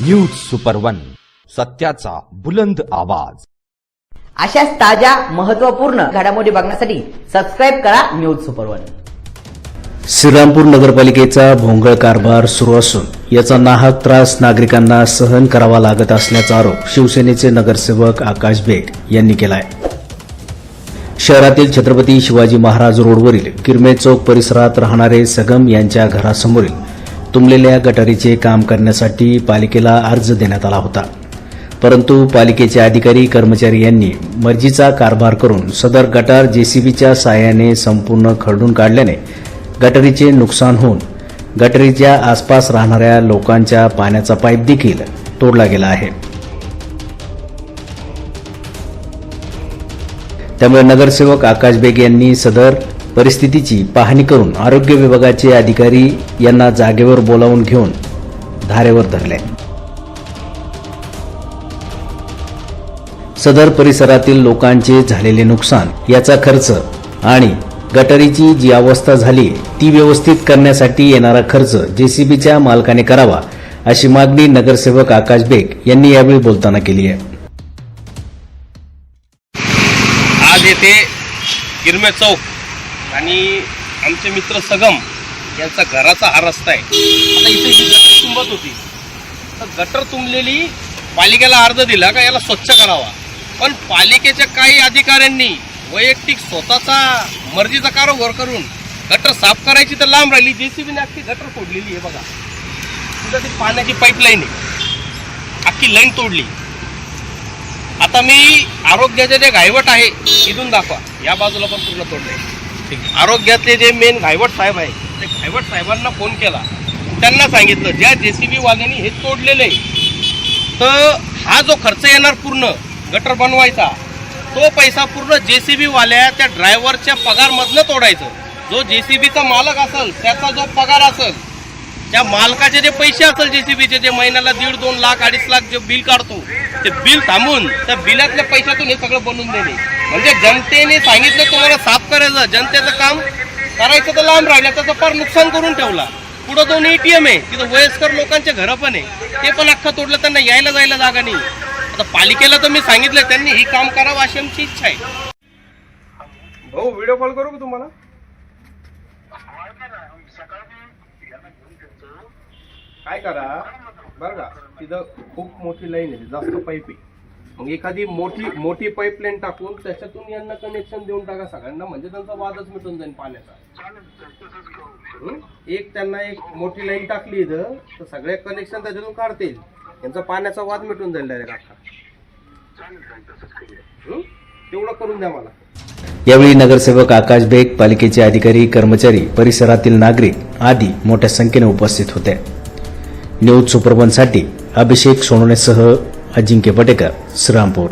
News super one, सत्याचा बुलंद आवाज। अशाच ताज्या महत्त्वपूर्ण घडामोडी बघण्यासाठी सबस्क्राइब करा न्यूज सुपर वन। श्रीरामपूर नगरपालिकेचा भोंगळ कारभार सुरू असून याचा नाहक त्रास नागरिकांना सहन करावा लागत असल्याचा आरोप शिवसेनेचे नगरसेवक आकाश बेग यांनी केला आहे। शहरातील छत्रपती शिवाजी महाराज रोडवरील किरमे चौक परिसरात राहणारे सगम यांच्या घरासमोरील तुंबलेल्या गटारीचे काम करण्यासाठी पालिकेला अर्ज देण्यात आला होता, परंतु पालिकेचे अधिकारी कर्मचारी यांनी मर्जीचा कारभार करून सदर गटार जेसीबीच्या साहाय्याने संपूर्ण खरडून काढल्याने गटारीचे नुकसान होऊन गटारीच्या आसपास राहणाऱ्या लोकांच्या पाण्याचा पाईप देखील तोडला गेला आहे। त्यामुळे नगरसेवक आकाश बेग यांनी सदर परिस्थितीची पाहणी करून आरोग्य विभागाचे अधिकारी यांना जागेवर बोलावून घेऊन धारेवर धरले। सदर परिसरातील लोकांचे झालेले नुकसान याचा खर्च आणि गटारीची जी अवस्था झाली ती व्यवस्थित करण्यासाठी येणारा खर्च जेसीबीच्या मालकाने करावा, अशी मागणी नगरसेवक आकाश बेग यांनी यावेळी बोलताना केली आहे। आज येथे किरमे चौक आणि आमचे मित्र सगम यांचा घराचा हा रस्ता आहे। आता इथे ही गटर तुंबत होती, तर गटर तुंबलेली पालिकेला अर्ज दिला का याला स्वच्छ करावा, पण पालिकेच्या काही अधिकाऱ्यांनी वैयक्तिक स्वतःचा मर्जीचा कारभार करून गटर साफ करायची तर लांब राहिली, जेसीबीने अख्खी गटर तोडलेली आहे। बघा तिथं ती पाण्याची पाईपलाईन आहे, अख्खी लाईन तोडली। आता मी आरोग्याचे जे घायवट आहे इथून दाखवा, या बाजूला पण पूर्ण तोडले। आरोग्यातले जे मेन घायवट साहेब आहे ते घायवट साहेबांना फोन केला, त्यांना सांगितलं ज्या जेसीबी वाल्यांनी हे तोडलेले तर हा जो खर्च येणार पूर्ण गटर बनवायचा तो पैसा पूर्ण जेसीबी वाल्या त्या ड्रायव्हरच्या पगारमधनं तोडायचं। जो जेसीबीचा मालक असेल त्याचा जो पगार असेल, त्या मालकाचे जे पैसे असेल जेसीबीचे, जे महिन्याला 1.5, 2 लाख 2.5 लाख जे बिल काढतो ते बिल थांबून त्या बिलातल्या पैशातून हे सगळं बनवून देणे। म्हणजे जनतेने सांगितलं तुम्हाला साफ करायचं, जनतेचं काम करायचं तर लांब राहिलं, त्याचं फार नुकसान करून ठेवला। पुढं 2 ATM आहे, तिथं वयस्कर लोकांचे घरं पण आहे, ते पण अख्खा तोडलं, त्यांना यायला जायला जागा नाही। आता पालिकेला तर मी सांगितलं त्यांनी ही काम करावं अशी आमची इच्छा आहे। भाऊ व्हिडिओ कॉल करू का तुम्हाला? काय करा बरं का, तिथं खूप मोठी लाईन आहे, जास्त पाईप आहे, मग एखादी मोठी पाईपलाईन टाकून त्याच्यातून यांना कनेक्शन देऊन टाका सगळ्यांना, म्हणजे त्यांचा वादच मिटून जाईल पाण्याचा। त्यांना एक मोठी लाईन टाकली इथं तर सगळे कनेक्शन त्याच्यातून काढतील, यांचा पाण्याचा वाद मिटून जाईल डायरेक्ट अख्खा। तेवढं करून द्या मला। यावेळी नगरसेवक आकाश बेग, पालिकेचे अधिकारी, कर्मचारी, परिसरातील नागरिक आदी मोठ्या संख्येने उपस्थित होते। न्यूज सुपर वन साठी अभिषेक सोनवणेसह अजिंक्य पटेकर, श्रीरामपूर।